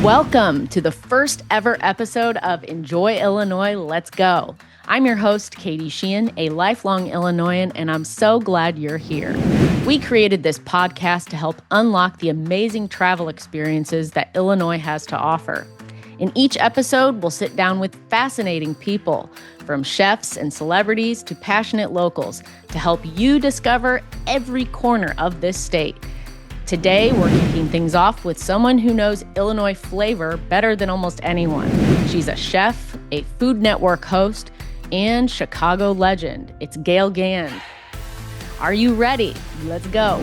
Welcome to the first ever episode of Enjoy Illinois, Let's Go. I'm your host, Catie Sheehan, a lifelong Illinoisan, and I'm so glad you're here. We created this podcast to help unlock the amazing travel experiences that Illinois has to offer. In each episode, we'll sit down with fascinating people, from chefs and celebrities to passionate locals, to help you discover every corner of this state. Today, we're kicking things off with someone who knows Illinois flavor better than almost anyone. She's a chef, a Food Network host, and Chicago legend. It's Gale Gand. Are you ready? Let's go.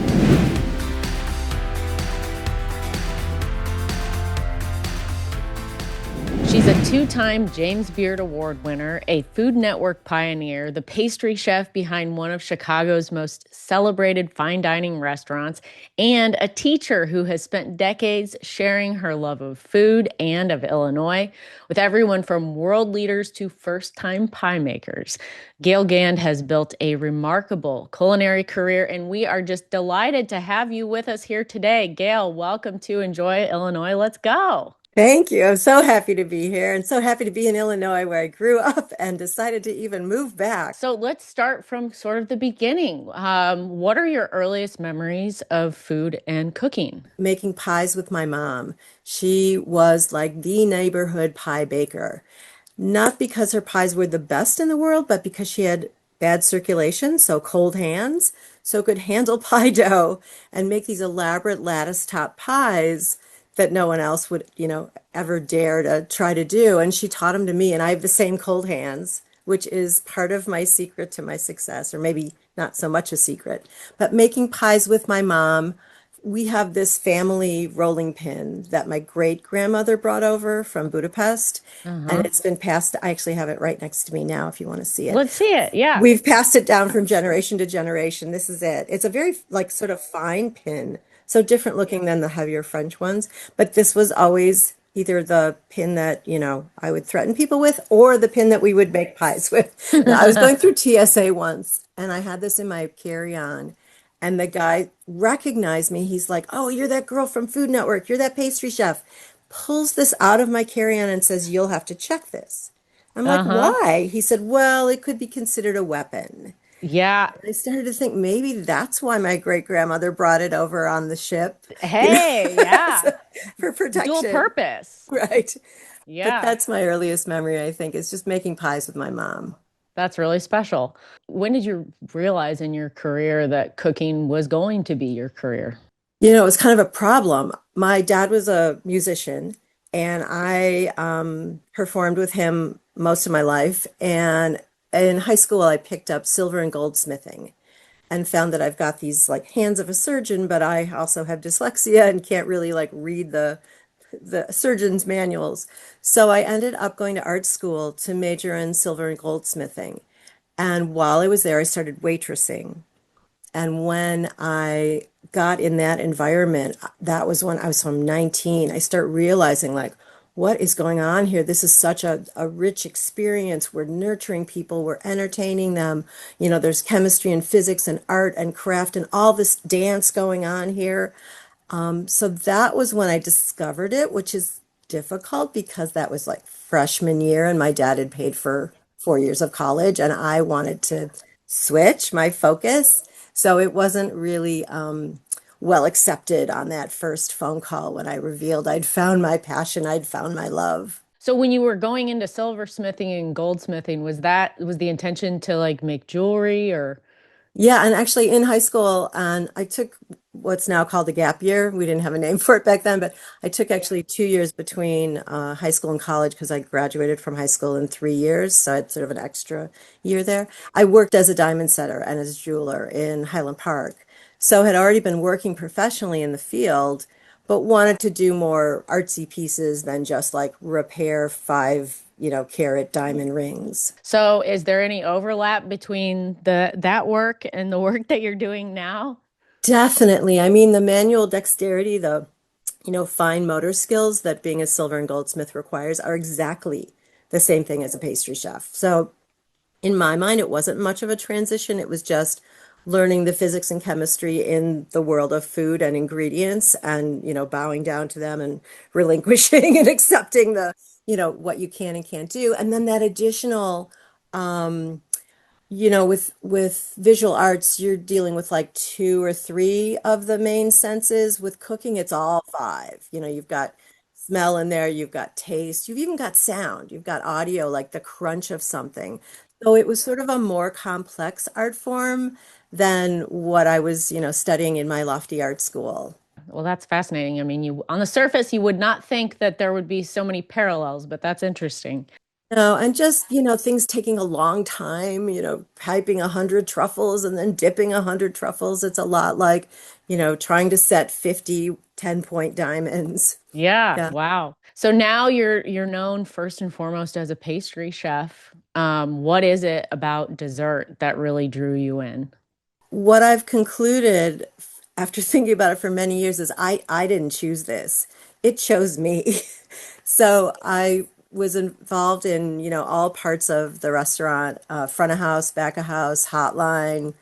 She's a two-time James Beard Award winner, a Food Network pioneer, the pastry chef behind one of Chicago's most celebrated fine dining restaurants, and a teacher who has spent decades sharing her love of food and of Illinois with everyone from world leaders to first-time pie makers. Gale Gand has built a remarkable culinary career, and we are just delighted to have you with us here today. Gale, welcome to Enjoy Illinois. Let's go. Thank you. I'm so happy to be here and so happy to be in Illinois where I grew up and decided to even move back. So let's start from sort of the beginning. What are your earliest memories of food and cooking? Making pies with my mom. She was like the neighborhood pie baker. Not because her pies were the best in the world, but because she had bad circulation, so cold hands, so could handle pie dough and make these elaborate lattice top pies that no one else would, ever dare to try to do. And she taught them to me, and I have the same cold hands, which is part of my secret to my success, or maybe not so much a secret. But making pies with my mom, we have this family rolling pin that my great-grandmother brought over from Budapest, and it's been passed. I actually have it right next to me now if you want to see it. Let's see it, yeah. We've passed it down from generation to generation. This is it. It's a very, sort of fine pin. So different looking than the heavier French ones. But this was always either the pin that, I would threaten people with or the pin that we would make pies with. Now, I was going through TSA once and I had this in my carry-on and the guy recognized me. He's like, "Oh, you're that girl from Food Network. You're that pastry chef." Pulls this out of my carry-on and says, "You'll have to check this." I'm like, "Why?" He said, "Well, it could be considered a weapon." Yeah. I started to think maybe that's why my great-grandmother brought it over on the ship. Hey, yeah. For protection. Dual purpose. Right. Yeah. But that's my earliest memory, I think, is just making pies with my mom. That's really special. When did you realize in your career that cooking was going to be your career? It was kind of a problem. My dad was a musician, and I performed with him most of my life. And in high school, I picked up silver and goldsmithing and found that I've got these hands of a surgeon, but I also have dyslexia and can't really read the surgeon's manuals. So I ended up going to art school to major in silver and goldsmithing. And while I was there, I started waitressing. And when I got in that environment, that was when I was 19. I start realizing what is going on here? This is such a rich experience. We're nurturing people. We're entertaining them. There's chemistry and physics and art and craft and all this dance going on here. So that was when I discovered it, which is difficult because that was freshman year and my dad had paid for 4 years of college and I wanted to switch my focus. So it wasn't really well accepted on that first phone call when I revealed I'd found my passion, I'd found my love. So when you were going into silversmithing and goldsmithing, was the intention to make jewelry or? Yeah, and actually in high school, and I took what's now called a gap year. We didn't have a name for it back then, but I took actually 2 years between high school and college because I graduated from high school in 3 years. So I had sort of an extra year there. I worked as a diamond setter and as a jeweler in Highland Park. So had already been working professionally in the field, but wanted to do more artsy pieces than just repair 5-carat diamond rings. So is there any overlap between that work and the work that you're doing now? Definitely. I mean, the manual dexterity, the fine motor skills that being a silver and goldsmith requires are exactly the same thing as a pastry chef. So in my mind, it wasn't much of a transition. It was just learning the physics and chemistry in the world of food and ingredients and, bowing down to them and relinquishing and accepting what you can and can't do. And then that additional, um, with visual arts, you're dealing with like two or three of the main senses. With cooking, it's all five. You've got smell in there, you've got taste, you've even got sound, you've got audio, like the crunch of something. So it was sort of a more complex art form than what I was, studying in my lofty art school. Well, that's fascinating. I mean, you on the surface, you would not think that there would be so many parallels, but that's interesting. No, and just, things taking a long time, piping 100 truffles and then dipping 100 truffles. It's a lot like, trying to set 50 10-point diamonds. Yeah, Yeah. wow. So now you're known first and foremost as a pastry chef. What is it about dessert that really drew you in? What I've concluded after thinking about it for many years is I didn't choose this. It chose me. So I was involved in, all parts of the restaurant, front of house, back of house, hotline,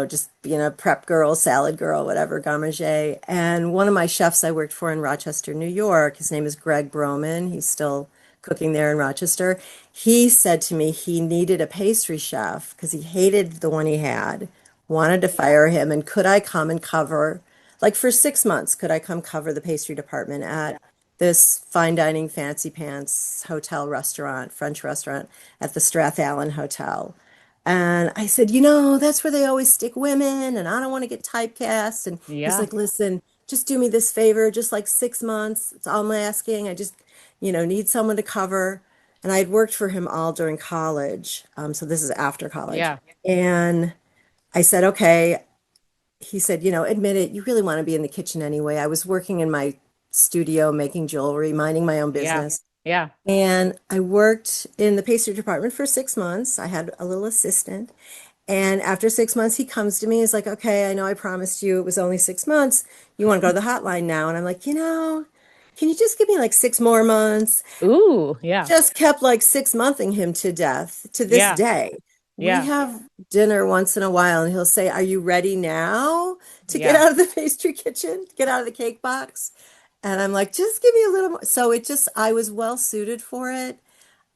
just being a prep girl, salad girl, whatever, garde manger. And one of my chefs I worked for in Rochester, New York, his name is Greg Broman. He's still cooking there in Rochester. He said to me he needed a pastry chef because he hated the one he had, wanted to fire him, and could I come and cover, like for 6 months, could I come cover the pastry department at this fine dining fancy pants hotel restaurant, French restaurant at the Strathallan Hotel. And I said, that's where they always stick women, and I don't want to get typecast. And he's Yeah, like, listen, just do me this favor, just like 6 months. It's all I'm asking. I just, need someone to cover. And I had worked for him all during college. So this is after college. yeah, And I said, okay. He said, admit it, you really want to be in the kitchen anyway. I was working in my studio making jewelry, minding my own yeah, business. yeah, And I worked in the pastry department for 6 months. I had a little assistant. And after 6 months, he comes to me. He's like, okay, I know I promised you it was only 6 months. You want to go to the hotline now? And I'm like, can you just give me like 6 more months? ooh, yeah, Just kept like 6 monthing him to death to this yeah, day. We yeah, have dinner once in a while, and he'll say, are you ready now to get yeah. out of the pastry kitchen, get out of the cake box? And I'm like, just give me a little more. So I was well suited for it.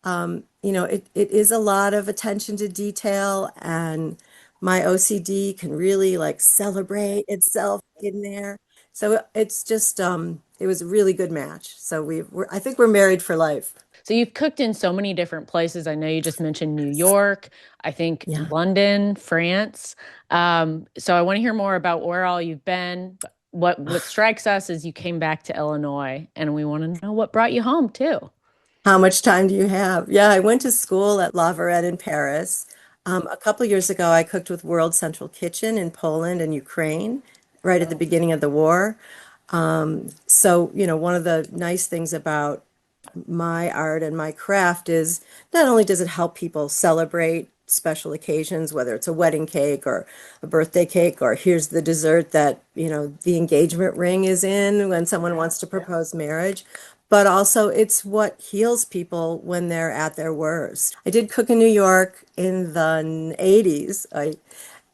It is a lot of attention to detail, and my OCD can really like celebrate itself in there. So it's just, it was a really good match. So I think we're married for life. So you've cooked in so many different places. I know you just mentioned New York, I think Yeah. London, France. So I want to hear more about where all you've been. What strikes us is you came back to Illinois, and we want to know what brought you home too. How much time do you have? Yeah, I went to school at La Varette in Paris. A couple years ago, I cooked with World Central Kitchen in Poland and Ukraine, right at the beginning of the war. So, one of the nice things about my art and my craft is not only does it help people celebrate special occasions, whether it's a wedding cake or a birthday cake, or here's the dessert that, the engagement ring is in when someone wants to propose marriage, but also it's what heals people when they're at their worst. I did cook in New York in the 80s.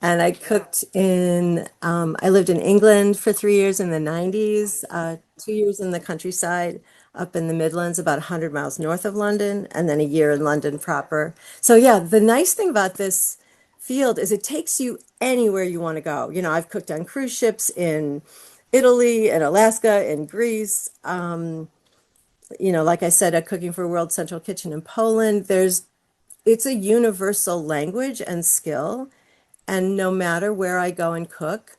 I cooked I lived in England for 3 years in the 90s, 2 years in the countryside up in the Midlands, about 100 miles north of London, and then a year in London proper. So, yeah, the nice thing about this field is it takes you anywhere you want to go. I've cooked on cruise ships in Italy and Alaska and Greece. Like I said, cooking for World Central Kitchen in Poland. It's a universal language and skill. And no matter where I go and cook,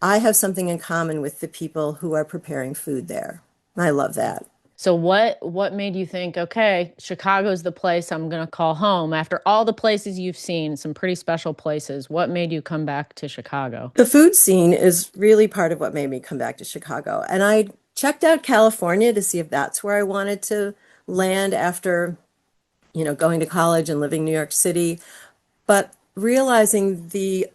I have something in common with the people who are preparing food there. I love that. So what made you think, okay, Chicago's the place I'm gonna call home after all the places you've seen, some pretty special places. What made you come back to Chicago? The food scene is really part of what made me come back to Chicago. And I checked out California to see if that's where I wanted to land after, going to college and living in New York City. But realizing the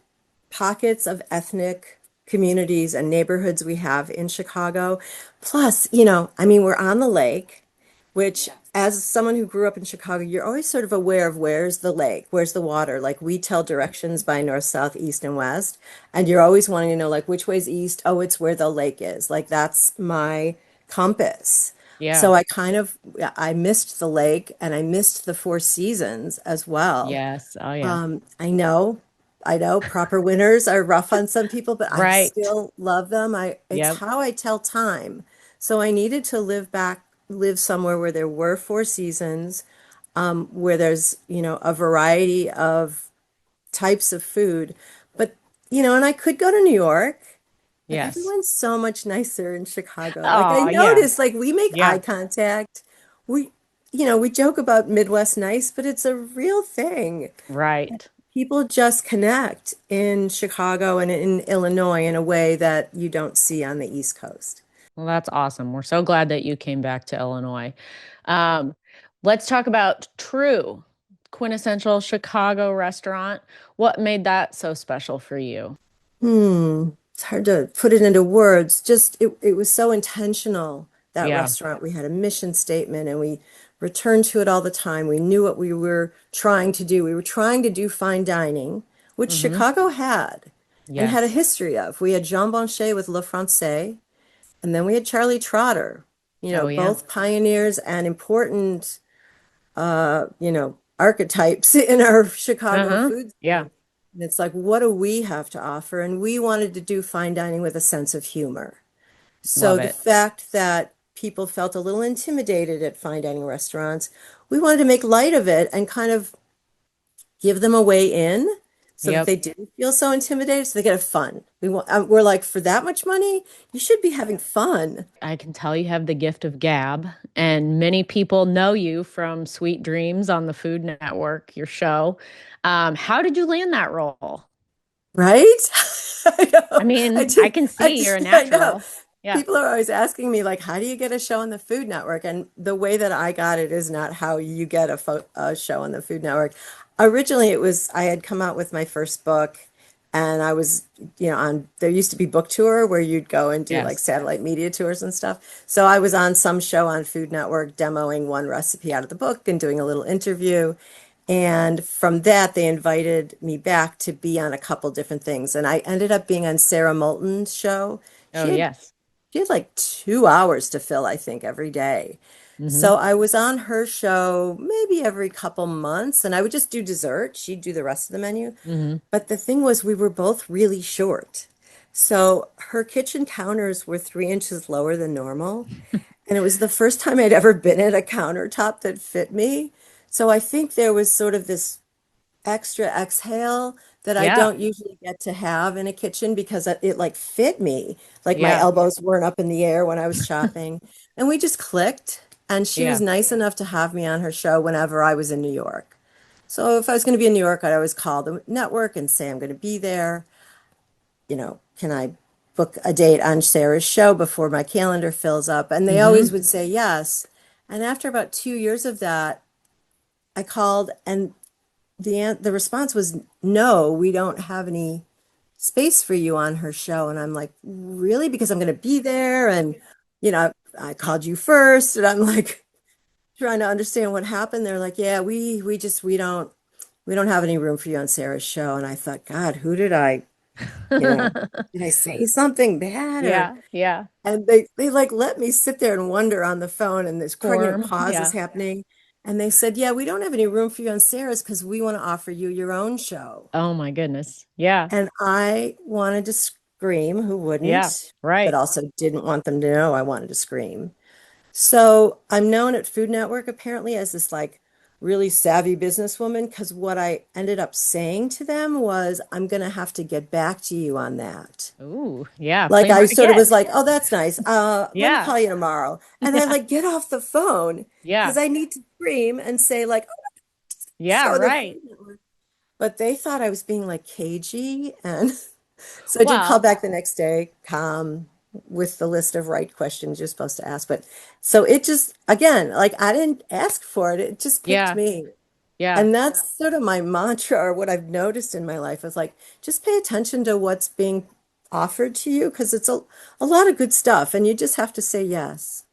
pockets of ethnic communities and neighborhoods we have in Chicago. Plus, I mean, we're on the lake, which as someone who grew up in Chicago, you're always sort of aware of where's the lake, where's the water. Like we tell directions by north, south, east, and west, and you're always wanting to know like which way's east. Oh, it's where the lake is. Like that's my compass. Yeah. So I missed the lake and I missed the Four Seasons as well. Yes. Oh, yeah. I know proper winters are rough on some people, but I Right. still love them. It's Yep. how I tell time. So I needed to live somewhere where there were four seasons, where there's, a variety of types of food. But, and I could go to New York, but Yes. everyone's so much nicer in Chicago. Like I Oh, yeah. noticed, like we make eye Yeah. contact. We, we joke about Midwest nice, but it's a real thing. Right. People just connect in Chicago and in Illinois in a way that you don't see on the East Coast. Well, that's awesome. We're so glad that you came back to Illinois. Um, let's talk about True, quintessential Chicago restaurant. What made that so special for you? It's hard to put it into words. Just it was so intentional, that Yeah. restaurant. We had a mission statement and we returned to it all the time. We knew what we were trying to do. We were trying to do fine dining, which Hmm. Chicago had and had a Yes. history of. We had Jean Blanchet with Le Francais, and then we had Charlie Trotter, Oh, yeah. both pioneers and important archetypes in our Chicago Uh-huh. food Yeah. scene. And it's like, what do we have to offer? And we wanted to do fine dining with a sense of humor. So Love the it. fact that people felt a little intimidated at fine dining restaurants, we wanted to make light of it and kind of give them a way in so that Yep. they didn't feel so intimidated, so they get a fun. We're like, for that much money, you should be having fun. I can tell you have the gift of gab, and many people know you from Sweet Dreams on the Food Network, your show. How did you land that role? Right? I I know. mean, I can see you're a I know. natural. Yeah. People are always asking me, like, how do you get a show on the Food Network? And the way that I got it is not how you get a show on the Food Network. Originally, I had come out with my first book, and I was, there used to be book tour where you'd go and do like Yes. satellite media tours and stuff. So I was on some show on Food Network demoing one recipe out of the book and doing a little interview. And from that, they invited me back to be on a couple different things. And I ended up being on Sarah Moulton's show. Oh, She had yes. she had like 2 hours to fill, I think, every day. Hmm. So I was on her show maybe every couple months, and I would just do dessert. She'd do the rest of the menu. Hmm. But the thing was, we were both really short. So her kitchen counters were 3 inches lower than normal. And it was the first time I'd ever been at a countertop that fit me. So I think there was sort of this extra exhale that I Yeah. don't usually get to have in a kitchen because it like fit me. Like my Yeah. elbows weren't up in the air when I was chopping. And we just clicked. And she was Yeah. nice enough to have me on her show whenever I was in New York. So if I was going to be in New York, I'd always call the network and say I'm going to be there. Can I book a date on Sarah's show before my calendar fills up? And they always Hmm. would say yes. And after about 2 years of that, I called and the response was no, we don't have any space for you on her show. And I'm like, really? Because I'm going to be there. And, I called you first. And I'm like trying to understand what happened. They're like, yeah, we don't have any room for you on Sarah's show. And I thought, God, you know, did I say something bad or, Yeah. Yeah. and they like let me sit there and wonder on the phone and this pregnant Form. pause is Yeah. happening. And they said, yeah, we don't have any room for you on Sarah's because we want to offer you your own show. Oh my goodness. Yeah. And I wanted to scream, who Yeah. wouldn't, but Right. also didn't want them to know I wanted to scream. So I'm known at Food Network apparently as this like really savvy businesswoman because what I ended up saying to them was, I'm going to have to get back to you on that. Ooh. Yeah. Like Play I hard to sort of get. was like, oh, that's nice. Let me Yeah. call you tomorrow. And I Yeah. like get off the phone Yeah. because I need to scream and say like, oh, Yeah. so the Right. Food Network. But they thought I was being like cagey. And so I did call Well, back the next day, calm, with the list of right questions you're supposed to ask. But so it just, again, like I didn't ask for it. It just picked yeah. me. Yeah. And that's sort of my mantra or what I've noticed in my life is like, just pay attention to what's being offered to you because it's a lot of good stuff and you just have to say yes.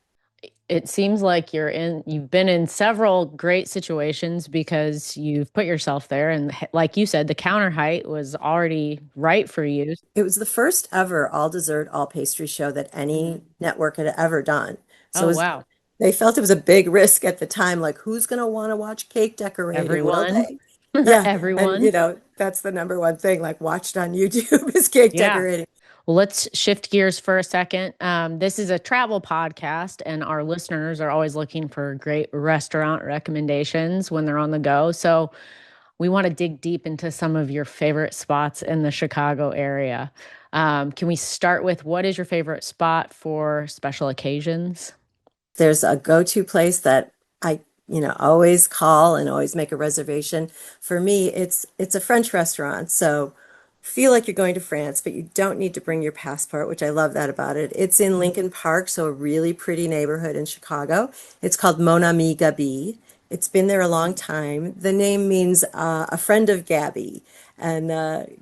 it seems like you've been in several great situations because you've put yourself there. And like you said, the counter height was already right for you. It was the first ever all dessert, all pastry show that any network had ever done. So Oh, wow. they felt it was a big risk at the time, like who's going to want to watch cake decorating, will Everyone, they? Yeah, and everyone. that's the number one thing, like watched on YouTube is cake Yeah. decorating. Well, let's shift gears for a second. This is a travel podcast, and our listeners are always looking for great restaurant recommendations when they're on the go. So we want to dig deep into some of your favorite spots in the Chicago area. Can we start with what is your favorite spot for special occasions? There's a go-to place that I always call and always make a reservation. For me, it's a French restaurant, so feel like you're going to France, but you don't need to bring your passport, which I love that about it. It's in Lincoln Park, so a really pretty neighborhood in Chicago. It's called Mon Ami Gabi. It's been there a long time. The name means a friend of Gabby. And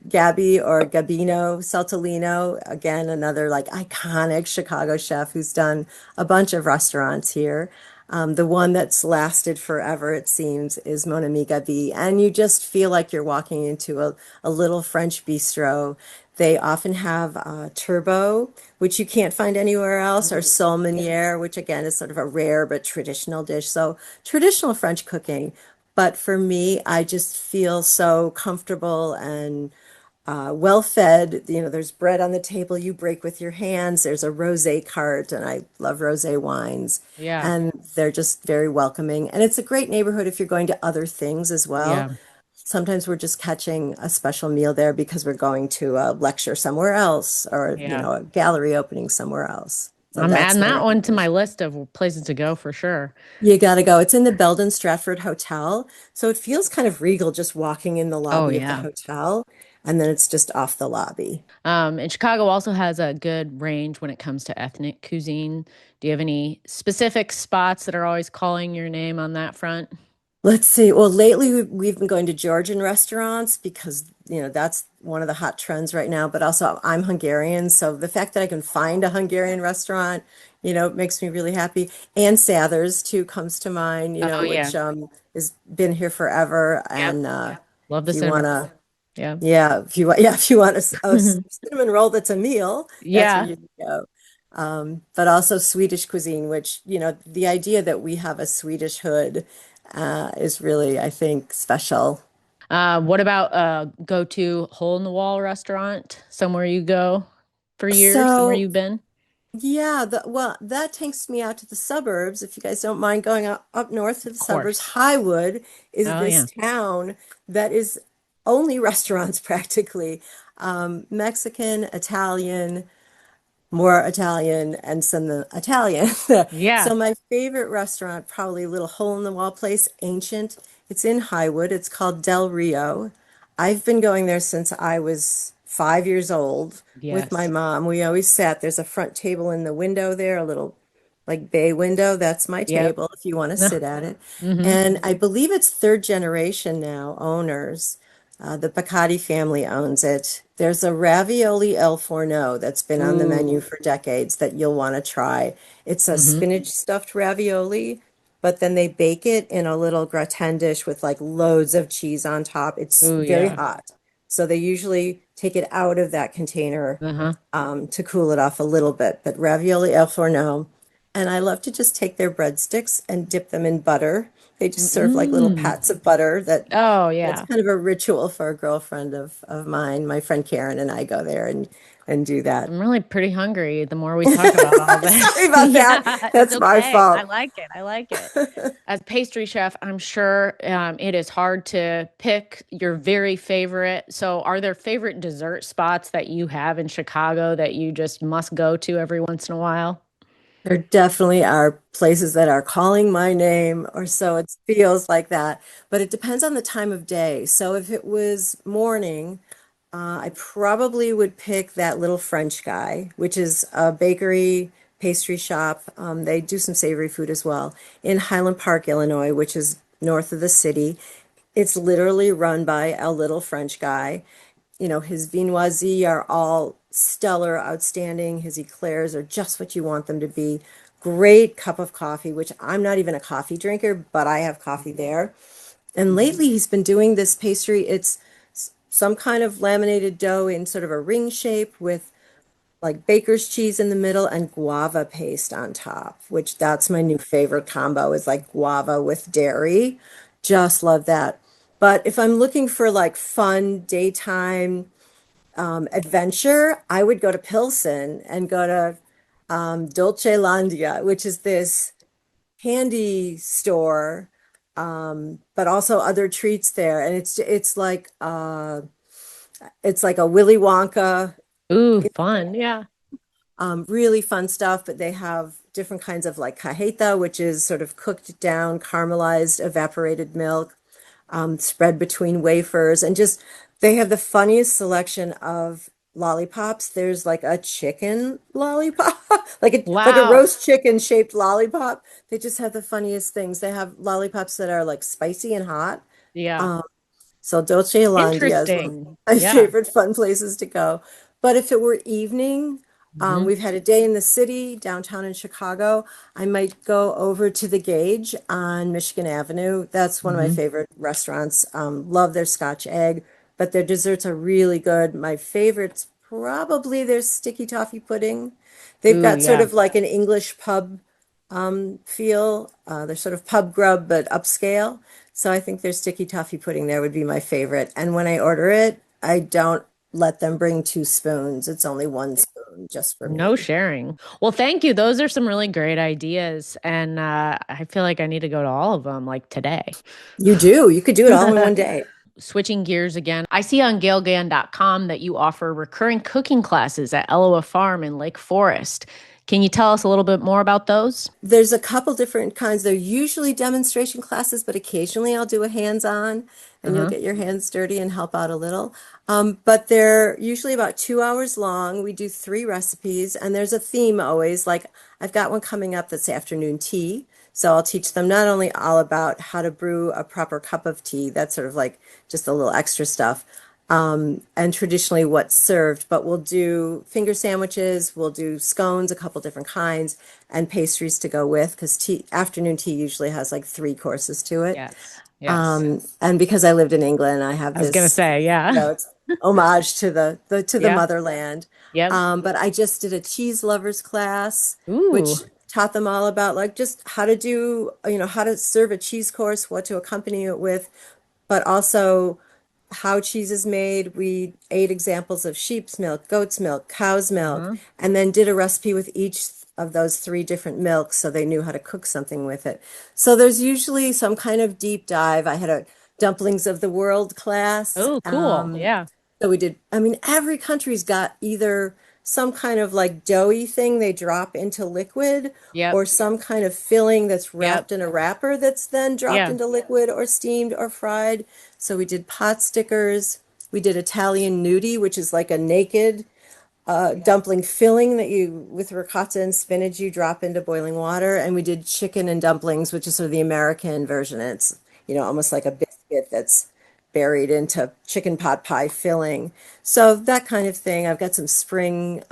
Gabby or Gabino Saltolino, again, another like iconic Chicago chef who's done a bunch of restaurants here. The one that's lasted forever, it seems, is Mon Ami Gabi. And you just feel like you're walking into a little French bistro. They often have turbot, which you can't find anywhere else, or sole meuniere, which again is sort of a rare but traditional dish. So traditional French cooking. But for me, I just feel so comfortable and well fed. There's bread on the table you break with your hands. There's a rosé cart, and I love rosé wines. Yeah. And they're just very welcoming. And it's a great neighborhood if you're going to other things as well. Yeah. Sometimes we're just catching a special meal there because we're going to a lecture somewhere else or, Yeah. a gallery opening somewhere else. So I'm that's adding my that one to my recommendation. list of places to go for sure. You gotta go. It's in the Belden Stratford Hotel. So it feels kind of regal just walking in the Oh, lobby of the yeah. hotel, and then it's just off the lobby. And Chicago also has a good range when it comes to ethnic cuisine. Do you have any specific spots that are always calling your name on that front? Let's see. Well, lately we've been going to Georgian restaurants because, that's one of the hot trends right now. But also, I'm Hungarian. So the fact that I can find a Hungarian restaurant, makes me really happy. And Sather's, too, comes to mind, Oh, yeah. which has been here forever. Yep. And Love the if you cinnamon want to, roll. Yeah. if you want a cinnamon roll that's a meal, that's where Yeah. you go. But also Swedish cuisine, which, the idea that we have a Swedish hood is really, I think, special. What about go-to hole in the wall restaurant? Somewhere you go for years, somewhere So, you've been? yeah, well, that takes me out to the suburbs. If you guys don't mind going up north to the Of suburbs, course. Highwood is Oh, this yeah. town that is only restaurants practically. Mexican, Italian, more Italian and some Italian. Yeah. So my favorite restaurant, probably a little hole in the wall place, ancient. It's in Highwood. It's called Del Rio. I've been going there since I was 5 years old with my Yes. mom. We always sat. There's a front table in the window there, a little like bay window. That's my Yep. table if you want to No. sit at it. Mm-hmm. And I believe it's third generation now, owners. The Bacati family owns it. There's a ravioli El Forno that's been on the menu Ooh. for decades that you'll want to try. It's a Mm-hmm. spinach stuffed ravioli, but then they bake it in a little gratin dish with like loads of cheese on top. It's Ooh, very yeah. hot. So they usually take it out of that container Uh-huh. to cool it off a little bit. But ravioli al forno. And I love to just take their breadsticks and dip them in butter. They just serve like little Mm. pats of butter Oh, that's yeah. kind of a ritual for a girlfriend of mine. My friend Karen and I go there and do that. I'm really pretty hungry the more we talk about all Sorry this. about that. Yeah, it's That's my okay. I fault. like it. I like it. As pastry chef, I'm sure it is hard to pick your very favorite. So, are there favorite dessert spots that you have in Chicago that you just must go to every once in a while? There definitely are places that are calling my name, or so it feels like that. But it depends on the time of day. So if it was morning, I probably would pick that little French guy, which is a bakery pastry shop. They do some savory food as well in Highland Park, Illinois, which is north of the city. It's literally run by a little French guy. His viennoiseries are all stellar, outstanding. His eclairs are just what you want them to be. great cup of coffee, which I'm not even a coffee drinker, but I have coffee there. And Mhm. lately he's been doing this pastry. It's some kind of laminated dough in sort of a ring shape with like baker's cheese in the middle and guava paste on top, which that's my new favorite combo is like guava with dairy. Just love that. But if I'm looking for like fun daytime adventure, I would go to Pilsen and go to Dolce Landia, which is this candy store, but also other treats there. And it's like a Willy Wonka, Ooh, fun. Yeah. really fun stuff. But they have different kinds of like cajeta, which is sort of cooked down, caramelized, evaporated milk, spread between wafers, and just they have the funniest selection of lollipops. There's like a chicken lollipop, like a Wow. roast chicken shaped lollipop. They just have the funniest things. They have lollipops that are like spicy and hot. Yeah. Um, so Dolce Landia is one of Interesting. my Yeah. favorite fun places to go. But if it were evening, Hmm. we've had a day in the city, downtown in Chicago. I might go over to the Gauge on Michigan Avenue. That's one of my Hmm. favorite restaurants. Love their Scotch egg, but their desserts are really good. My favorites probably their sticky toffee pudding. They've Ooh, got sort yeah. of like an English pub feel. They're sort of pub grub, but upscale. So I think their sticky toffee pudding there would be my favorite. And when I order it, I don't let them bring two spoons. It's only one spoon just for No me. sharing. Well, thank you. Those are some really great ideas. And I feel like I need to go to all of them like today. You do. You could do it all in one day. Switching gears again, I see on galegand.com that you offer recurring cooking classes at Eloa Farm in Lake Forest. Can you tell us a little bit more about those? There's a couple different kinds. They're usually demonstration classes, but occasionally I'll do a hands-on and you'll Uh-huh. get your hands dirty and help out a little. But they're usually about 2 hours long. We do three recipes, and there's a theme always. Like I've got one coming up that's afternoon tea. So I'll teach them not only all about how to brew a proper cup of tea, that's sort of like just a little extra stuff, and traditionally what's served, but we'll do finger sandwiches, we'll do scones, a couple different kinds, and pastries to go with, because afternoon tea usually has like three courses to it. Yes. Yes. And because I lived in England, I have I was gonna this, say, yeah. it's homage to the Yeah. motherland. Yep. But I just did a cheese lovers class, Ooh. which taught them all about like just how to do, how to serve a cheese course, what to accompany it with, but also how cheese is made. We ate examples of sheep's milk, goat's milk, cow's milk, Uh-huh. and then did a recipe with each of those three different milks so they knew how to cook something with it. So there's usually some kind of deep dive. I had a dumplings of the world class. Oh, cool. Yeah. So we did, I mean, every country's got either some kind of like doughy thing they drop into liquid Yep. or some kind of filling that's Yep. wrapped in a wrapper that's then dropped Yeah. into liquid or steamed or fried. So we did pot stickers. We did Italian nudi, which is like a naked dumpling filling that you, with ricotta and spinach, you drop into boiling water. And we did chicken and dumplings, which is sort of the American version. It's, almost like a biscuit that's buried into chicken pot pie filling. So that kind of thing. I've got some spring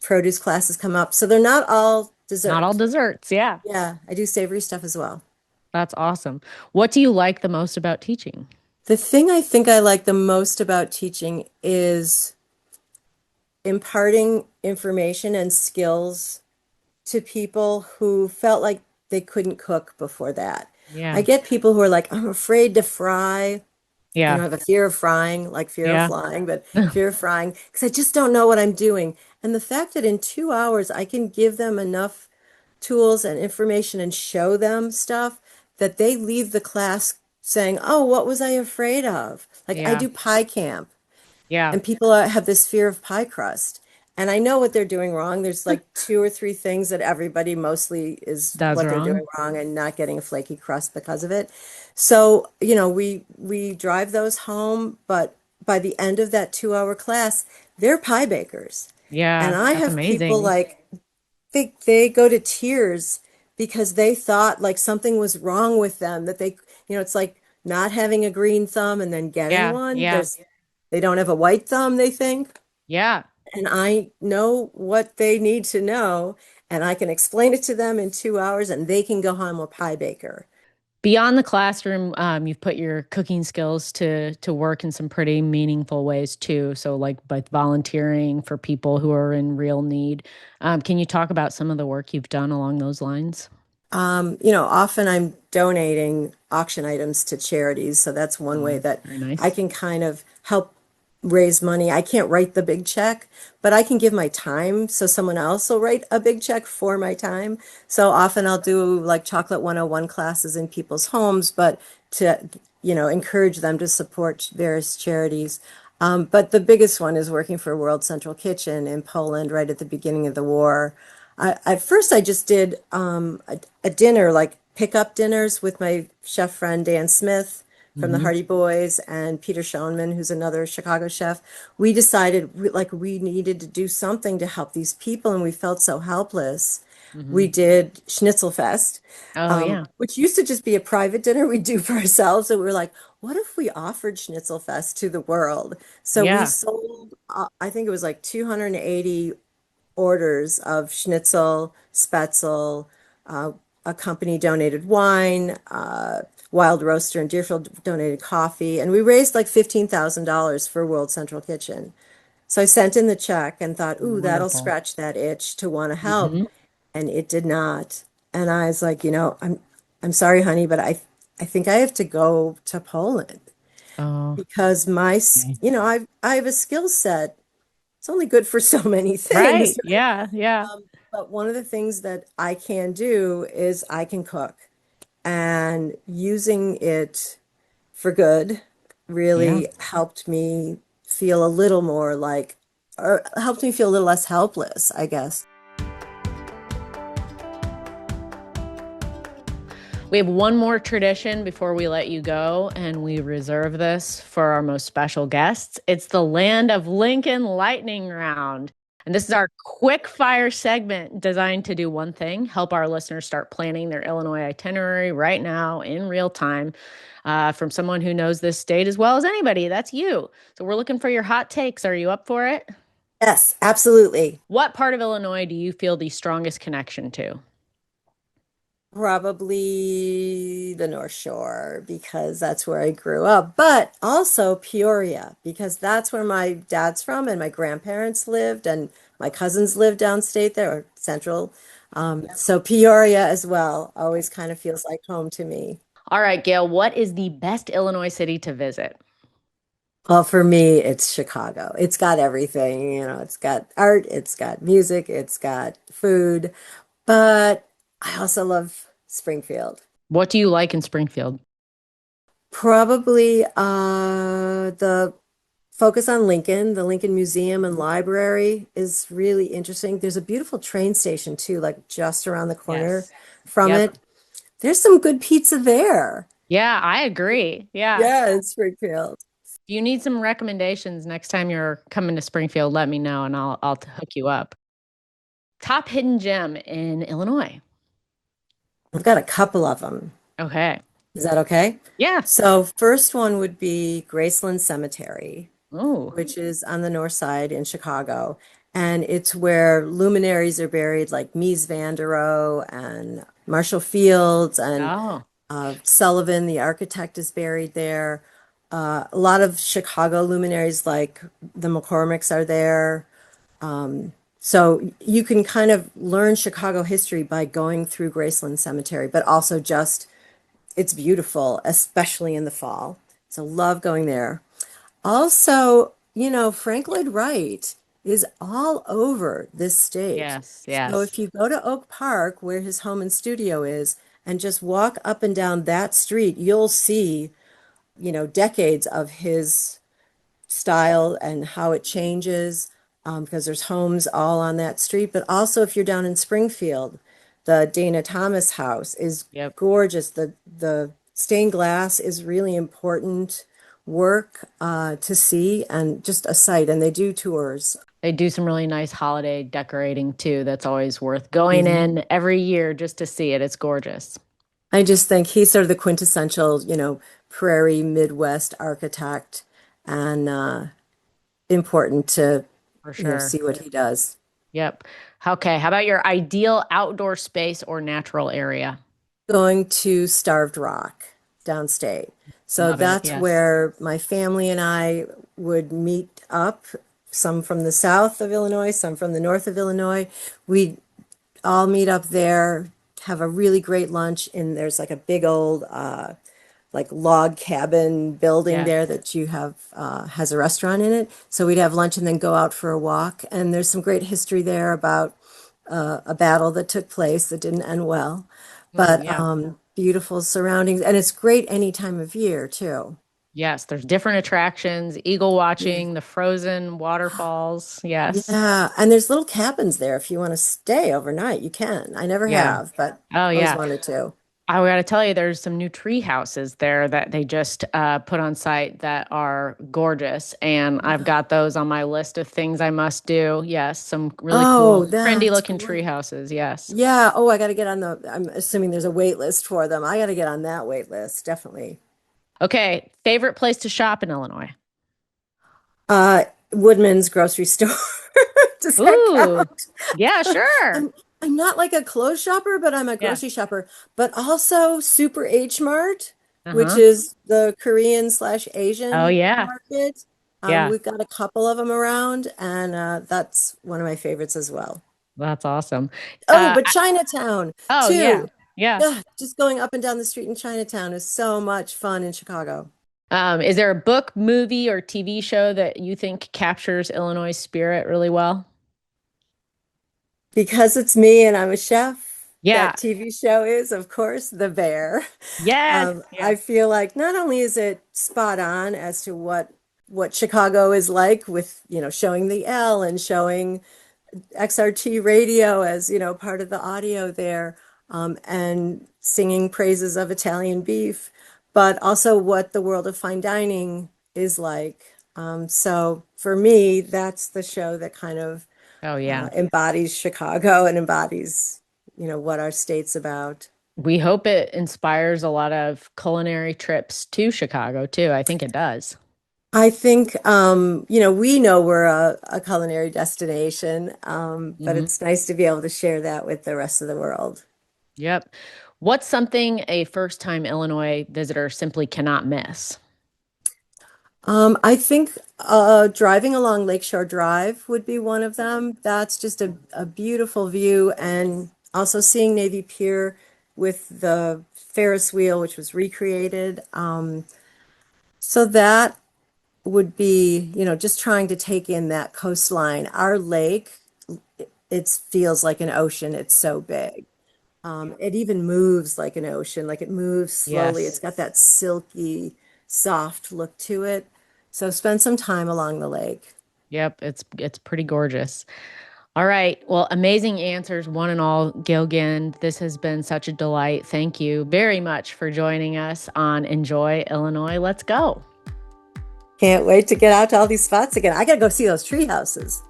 produce classes come up. So they're not all Not all dessert. desserts. Yeah. Yeah, I do savory stuff as well. That's awesome. What do you like the most about teaching? The thing I think I like the most about teaching is imparting information and skills to people who felt like they couldn't cook before that. I Yeah. get people who are like, I'm afraid to fry. I Yeah. have a fear of frying, like fear of Yeah. flying, but fear of frying because I just don't know what I'm doing. And the fact that in 2 hours I can give them enough tools and information and show them stuff that they leave the class saying, "Oh, what was I afraid of?" Like I Yeah. do pie camp Yeah. and people have this fear of pie crust. And I know what they're doing wrong. There's like two or three things that everybody mostly is Does what they're wrong. doing wrong and not getting a flaky crust because of it. So, we drive those home, but by the end of that 2 hour class, they're pie bakers. And Yeah. I That's have people amazing. like they go to tears because they thought like something was wrong with them, that it's like not having a green thumb and then getting Yeah. one. Yeah. They don't have a white thumb, they think. Yeah. And I know what they need to know. and I can explain it to them in 2 hours and they can go home a pie baker. Beyond the classroom, you've put your cooking skills to work in some pretty meaningful ways too. So, like by volunteering for people who are in real need. Can you talk about some of the work you've done along those lines? Often I'm donating auction items to charities, so that's one way Oh, that very I nice. can kind of help raise money. I can't write the big check, but I can give my time so someone else will write a big check for my time. So often I'll do like Chocolate 101 classes in people's homes, but to, encourage them to support various charities. But the biggest one is working for World Central Kitchen in Poland right at the beginning of the war. At first, I just did a dinner, like pickup dinners with my chef friend Dan Smith from the Hmm. Hardy Boys and Peter Schoenman, who's another Chicago chef. We decided like we needed to do something to help these people, and we felt so helpless. Hmm. We did Schnitzel Fest, Oh, yeah. which used to just be a private dinner we do for ourselves. So we were like, what if we offered Schnitzel Fest to the world? So we Yeah. sold, I think it was like 280 orders of schnitzel, spätzle, uh, a company donated wine, Wild Roaster in Deerfield donated coffee, and we raised like $15,000 for World Central Kitchen. So I sent in the check and thought, ooh, that'll Wonderful. scratch that itch to want to help, Hmm. and it did not. And I was like, I'm sorry, honey, but I think I have to go to Poland Oh, because okay. I have a skill set. It's only good for so many things. Right. Yeah. Yeah. But one of the things that I can do is I can cook, and using it for good Yeah. really helped me feel a little more like, or helped me feel a little less helpless, I guess. We have one more tradition before we let you go, and we reserve this for our most special guests. It's the Land of Lincoln Lightning Round. And this is our quick fire segment designed to do one thing: help our listeners start planning their Illinois itinerary right now in real time from someone who knows this state as well as anybody. That's you. So we're looking for your hot takes. Are you up for it? Yes, absolutely. What part of Illinois do you feel the strongest connection to? Probably the North Shore because that's where I grew up, but also Peoria because that's where my dad's from and my grandparents lived and my cousins lived downstate there or central. So Peoria as well always kind of feels like home to me. All right, Gail, what is the best Illinois city to visit? Well, for me, it's Chicago. It's got everything, it's got art, it's got music, it's got food, but I also love Springfield. What do you like in Springfield? Probably the focus on Lincoln, the Lincoln Museum and Library is really interesting. There's a beautiful train station too, like just around the corner Yes. from Yep. it. There's some good pizza there. Yeah, I agree. Yeah. Yeah, in Springfield. If you need some recommendations next time you're coming to Springfield, let me know and I'll hook you up. Top hidden gem in Illinois. I've got a couple of them. Okay. Is that okay? Yeah. So first one would be Graceland Cemetery, Oh. which is on the north side in Chicago. And it's where luminaries are buried like Mies van der Rohe and Marshall Fields and Oh. Sullivan, the architect, is buried there. A lot of Chicago luminaries like the McCormicks are there. So you can kind of learn Chicago history by going through Graceland Cemetery, but also just it's beautiful, especially in the fall. So love going there. Also, Frank Lloyd Wright is all over this state. Yes. So Yes. if you go to Oak Park, where his home and studio is, and just walk up and down that street, you'll see, decades of his style and how it changes, because there's homes all on that street. But also, if you're down in Springfield, the Dana Thomas house is Yep. gorgeous. The stained glass is really important work to see and just a sight. And they do tours. They do some really nice holiday decorating too. That's always worth going Mhm. in every year just to see it. It's gorgeous. I just think he's sort of the quintessential, prairie Midwest architect and important to, For sure. see what he does. Yep. Okay, how about your ideal outdoor space or natural area? Going to Starved Rock downstate. So Love it. that's Yes. where my family and I would meet up, some from the south of Illinois, some from the north of Illinois. We'd all meet up there, have a really great lunch, and there's like a big old like log cabin building Yes. there that you have has a restaurant in it. So we'd have lunch and then go out for a walk. And there's some great history there about a battle that took place that didn't end well, but Yeah. beautiful surroundings. And it's great any time of year too. Yes. There's different attractions, eagle Yeah. watching, the frozen waterfalls. Yes. Yeah, and there's little cabins there if you want to stay overnight, you can. I never Yeah. have, but Oh, always yeah. wanted to. I got to tell you, there's some new tree houses there that they just put on site that are gorgeous. And I've got those on my list of things I must do. Yes. Some really Oh, cool, trendy that's looking great. tree houses. Yes. Yeah. Oh, I got to get on I'm assuming there's a wait list for them. I got to get on that wait list, definitely. Okay. Favorite place to shop in Illinois? Uh, Woodman's grocery store. Does that Ooh. count? Yeah, sure. I'm not like a clothes shopper, but I'm a Yeah. grocery shopper. But also Super H Mart, which Uh-huh. is the Korean slash Oh, Asian yeah. market. Yeah. We've got a couple of them around, and that's one of my favorites as well. That's awesome. Oh, Uh, but Chinatown oh, yeah. too. Yeah. Yeah, just going up and down the street in Chinatown is so much fun in Chicago. Is there a book, movie, or TV show that you think captures Illinois spirit really well? Because it's me and I'm a chef, Yeah. that TV show is, of course, The Bear. Yes. I Yes. feel like not only is it spot on as to what Chicago is like with, showing the L and showing XRT radio as, part of the audio there, and singing praises of Italian beef, but also what the world of fine dining is like. So for me, that's the show that kind of Oh, yeah. embodies Chicago and embodies, what our state's about. We hope it inspires a lot of culinary trips to Chicago too. I think it does. I think, we know we're a culinary destination, but Hmm. it's nice to be able to share that with the rest of the world. Yep. What's something a first-time Illinois visitor simply cannot miss? I think driving along Lakeshore Drive would be one of them. That's just a beautiful view, and also seeing Navy Pier with the Ferris wheel, which was recreated. So that would be, just trying to take in that coastline. Our lake, it feels like an ocean. It's so big. It even moves like an ocean, like it moves slowly. It's Yes. got that silky, soft look to it. So spend some time along the lake. Yep, it's pretty gorgeous. All right. Well, amazing answers, one and all, Gale Gand. This has been such a delight. Thank you very much for joining us on Enjoy Illinois. Let's go. Can't wait to get out to all these spots again. I gotta go see those tree houses.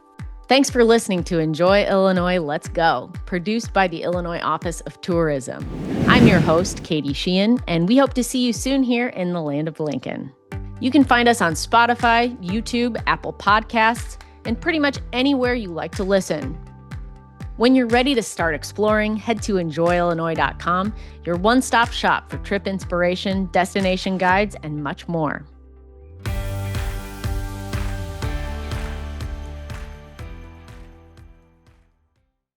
Thanks for listening to Enjoy Illinois. Let's go, produced by the Illinois Office of Tourism. I'm your host, Catie Sheehan, and we hope to see you soon here in the land of Lincoln. You can find us on Spotify, YouTube, Apple Podcasts, and pretty much anywhere you like to listen. When you're ready to start exploring, head to enjoyillinois.com, your one-stop shop for trip inspiration, destination guides, and much more.